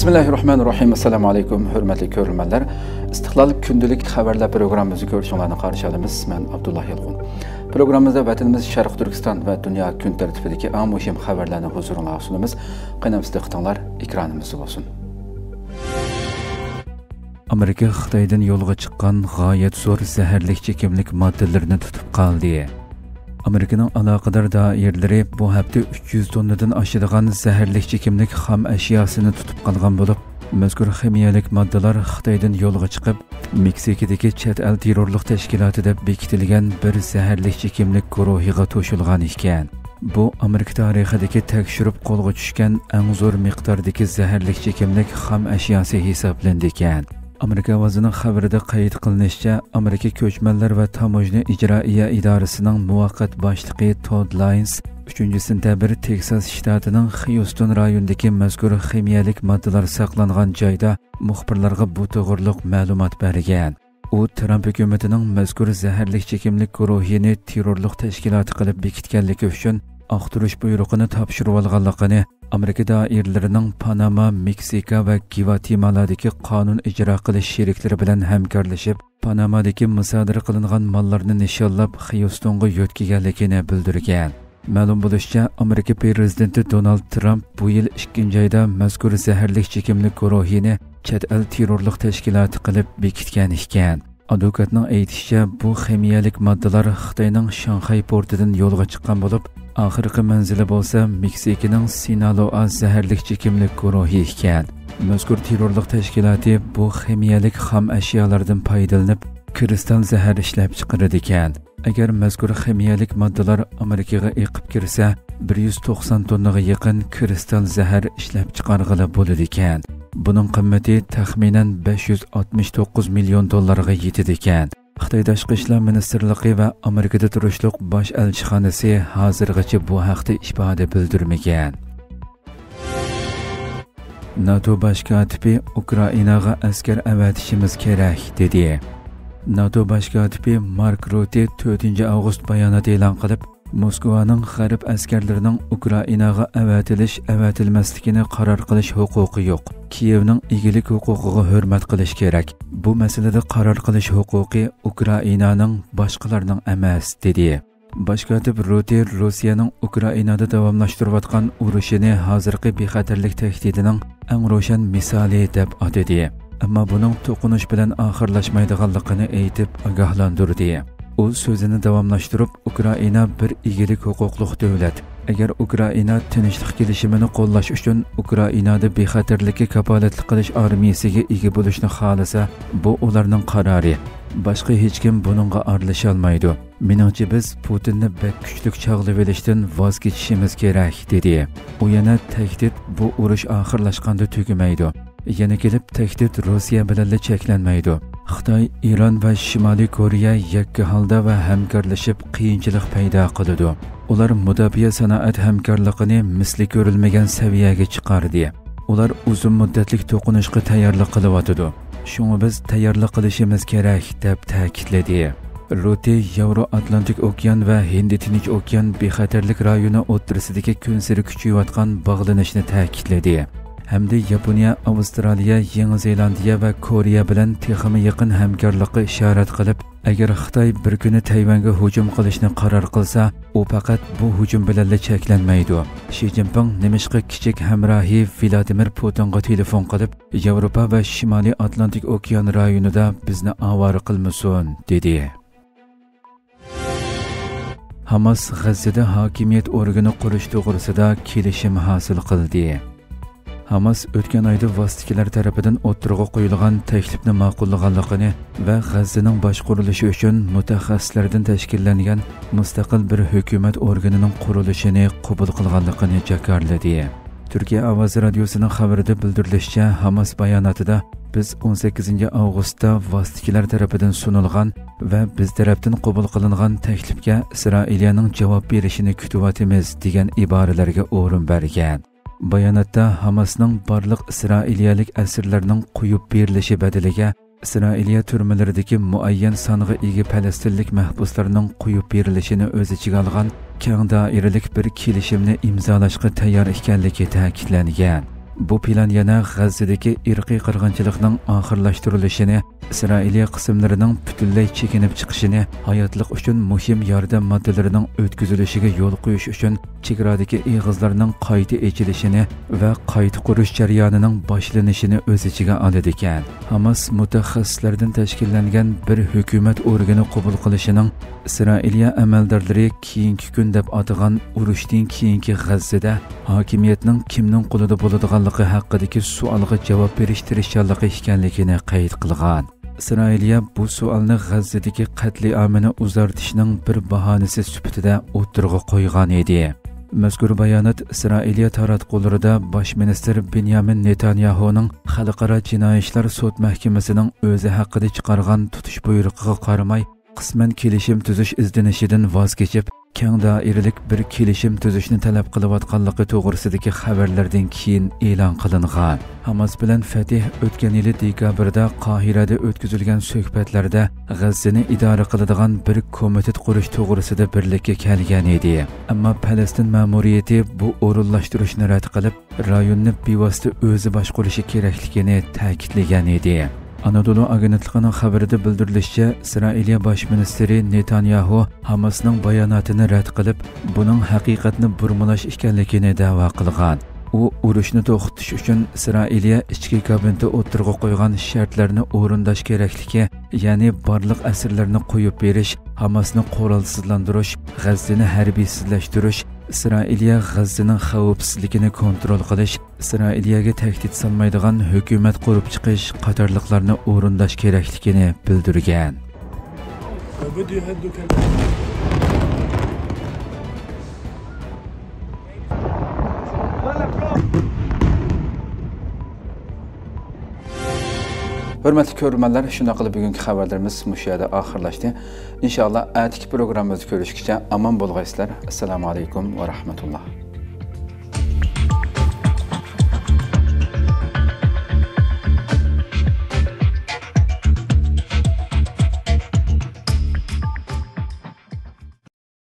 Bismillahirrahmanirrahim. Assalamu alaykum, hurmatli ko'ruvchilar. Istiqlol kundalik xabarlar programmamizni ko'rishingizni qarshi olamiz. Men Abdullah Yalg'un. Programmamizda vatanimiz Sharq Turkiston va dunyo kun tartibidagi eng muhim xabarlarni huzuringizga sunamiz. Qanamsiz qitinglar, ekranimiz bo'lsin. Amerika Xitoydan yo'lga chiqqan g'oyat zo'r zaharli chekimlik moddalarini tutib qoldi. Amerikaning aloqador doiralari bu hafta 300 tonnadan oshadigan zaharli chekimlik xom ashyosini tutib qolgan bo'lib, mazkur ximiyalik moddalar Xitoydan yo'lga chiqib, Meksikadagi chet el terrorlik tashkilotida bekitilgan bir zaharli chekimlik guruhiga qo'shilgan ekan. Bu Amerika tarixidagi tekshirib qo'lga tushgan eng zo'r miqdordagi zaharli chekimlik xom ashyosi hisoblandi ekan. Amerika ovozining xabarida qayd qilinishicha, Amerika ko'chmanlar va tamojna ijroiya idorasining muvaqqat boshlig'i Todd Lyons 3-sentabr Teksas shtatining Houston rayonidagi mazkur ximiyalik moddalar saqlangan joyda muxbirlarga bu to'g'riliq ma'lumot bergan. U Trump hukumatining mazkur zaharli chekimlik guruhini terrorlik tashkiloti qilib bekitganligi uchun aqtirish buyrug'ini topshirib olganligini, Amerika doiralarining Panama, Meksika va Gvatemaladagi qonun ijro qilish sheriklari bilan hamkorlashib, Panamadagi musodara qilingan mollarni nishonlab Houstonga yo'tkaganligini bildirgan. Ma'lum bo'lishicha, Amerika prezidenti Donald Trump bu yil 2-oyda mazkur zaharli chekimlik guruhini chet el terrorlik tashkiloti qilib bekitgan ekan. Advokatning aytishicha, bu ximiyalik moddalar Xitoyning Shanxay portidan yo'lga chiqqan bo'lib, oxirgi manzili bo'lsa Meksikaning Sinaloa zaharli chekimlik guruhi ekan. Mazkur terrorlik tashkiloti bu ximiyalik xom ashyolardan foydalanib, kristal zahar ishlab chiqaradi ekan. Agar mazkur ximiyalik moddalar Amerikaga eqib kirsa, 190 tonnaga yaqin kristal zahar ishlab chiqarg'ili bo'ladi ekan. Buning qimmati taxminan 569 million dollarga yetadi ekan. Xitoy Tashqi ishlar ministrligi va Amerikada turishliq bosh elchixonasi hozirgacha bu haqda ifoda bildirmagan. NATO bosh kotibi Ukrainaga askar avatishimiz kerak dedi. NATO bosh kotibi Mark Rutte 4-avgust bayonot e'lon qilib, Moskvaning g'arb askarlarining Ukrainaga avatilmasligini qaror qilish huquqi yo'q. Kiyevning egilik huquqiga hurmat qilish kerak. Bu masalada qaror qilish huquqi Ukrainaning boshqalarning emas, dedi. Bosh kotib Rutte Rossiyaning Ukrainada davomlashtirayotgan urushini hozirgi bexatarlik tahdidining eng ro'shan misoli deb atadi. Ammo buning to'qinish bilan oxirlashmaydiganligini aytib ogohlantirdi. U so'zini davomlashtirib, Ukraina bir egilik huquqli davlat. Agar Ukraina tinchlik kelishimini qo'llash uchun Ukrainada bexatarlikka kafolatlik qilish armiyasiga ega bo'lishni xolasa, bu ularning qarori. Boshqa hech kim buningga aralasha olmaydi. Meningcha biz Putinni bek kuchlik chog'lab olishdan voz kechishimiz kerak, dedi. U yana tahdid bu urush oxirlashganda tugamaydi. Yana kelib tahdid Rossiya bilan cheklanmaydi. Xitoy, Iran va Shimoliy Koreya yakka holda va hamkorlashib qiyinchilik paydo qiladi. Ular mudofaa sanoat hamkorligini misli ko'rilmagan saviyaga chiqardi. Ular uzun muddatli to'qinishga tayyorlik qilyotdi. Shunga biz tayyorlik qilishimiz kerak deb ta'kidladi. Rutte Yevro-Atlantik okean va Hind-Tinch okean bexatarlik rayoni o'rtasidagi kun sari kuchayotgan bog'lanishni ta'kidladi. Hamda Yaponiya, Avstraliya, Yangi Zelandiya va Koreya bilan texnik yaqin hamkorlikka ishorat qilib, agar Xitoy bir kuni Tayvanga hujum qilishni qaror qilsa, u faqat bu hujum bilan cheklanmaydi. Shi Jinping nimishqa kichik hamrohi Vladimir Putinga telefon qilib, Yevropa va Shimoliy Atlantik okean rayonida bizni avara qilmasin, dedi. Hamas G'azzada hokimiyat organi qurish to'g'risida kelishim hosil qildi. Hamas o'tgan oyda vositachilar tarafidan o'tirg'a qo'yilgan taklifni ma'qullaganligini va G'azzaning boshqarilishi uchun mutaxassislardan tashkillangan mustaqil bir hukumat organining qurilishini qabul qilganligini jakarladi. Turkiya ovozi radiosining xabarida bildirilishicha, Hamas bayonotida biz 18-avgustda vositachilar tarafidan sunilgan va biz tarafdan qabul qilingan taklifga Isroiliyaning javob berishini kutyapmiz degan iboralarga o'rin bergan. Bayonotda Hamasning barliq Isroiliyalik asirlarning qo'yib berilishi badaliga İsrailiya türmələrdəki müəyyən sanığı ega Falastinlik məhbuslarının qoyub berilishini öz ichiga olgan keng doiralik bir kelishimni imzolashga tayyor ekanligi ta'kidlangan. Bu plan yana G'azzadagi irqiy qirg'inchilikning oxirlashtirilishini, Isroiliya qismlarining butunlay chekinib chiqishini, hayotlik uchun muhim yordam moddalarining o'tkazilishiga yo'l qo'yish uchun chegaradagi eg'izlarning qayta ochilishini va qayta qurish jarayonining boshlanishini o'z ichiga oladi ekan. Hamas mutaxassislardan tashkillangan bir hukumat organi qabul qilishining Isroiliya amaldorlari keyingi kun deb atagan urushdan keyingi G'azzada hokimiyatning kimning qo'lida bo'ladiganligi haqidagi savolga javob berish tirishchanligi ekanligini qayd qilgan. Isroiliya bu savolni G'azzadagi qatliamini uzartishning bir bahonasi sifatida o'tirg'a qo'ygan edi. Mazkur bayonot Isroiliya taratqularida bosh minister Benyamin Netanyahuning Xalqaro jinoiy ishlar sud mahkamasining o'zi haqida chiqargan tutish buyrug'iga qaramay qisman kelishim tuzish izlanishidan voz kechib, keng doiralik bir kelishim tuzishni talab qilayotganligi to'g'risidagi xabarlardan keyin e'lon qilingan. Hamas bilan Fatih o'tgan yil dekabrda Qohirada o'tkazilgan suhbatlarda G'azzani idora qiladigan bir komitet qurish to'g'risida birlikka kelgan edi. Ammo Falastin ma'muriyati bu o'rinlashtirishni rad qilib, rayonni bevosita o'zi boshqarishi kerakligini ta'kidlagan edi. Anadolu agentligining xabarida bildirilishicha, Isroiliya bosh ministri Netanyahu Hamasning bayonotini rad qilib, buning haqiqatni burmalash ekanligini da'vo qilgan. U urushni to'xtatish uchun Isroiliya ichki kabinetda o'tirg'a qo'ygan shartlarni o'rindash kerakligi, ya'ni barliq asirlarni qo'yib berish, Hamasni qurolsizlantirish, G'azzani harbiysizlashtirish, Isroiliya G'azzaning xavfsizligini kontrol qilish, Isroiliyaga tahdid solmaydigan hukumat qurib chiqish qatorliqlarni o'rindash kerakligini bildirgan. Hörmətli görürmənlər, şuna qılıb bugünkü xəbərlərimiz müşahidə axırlaşdı. İnşallah, ətiki proqramımızı görüşkəcə aman bolğaysızlar. Assalamu aleykum və rahmetullah.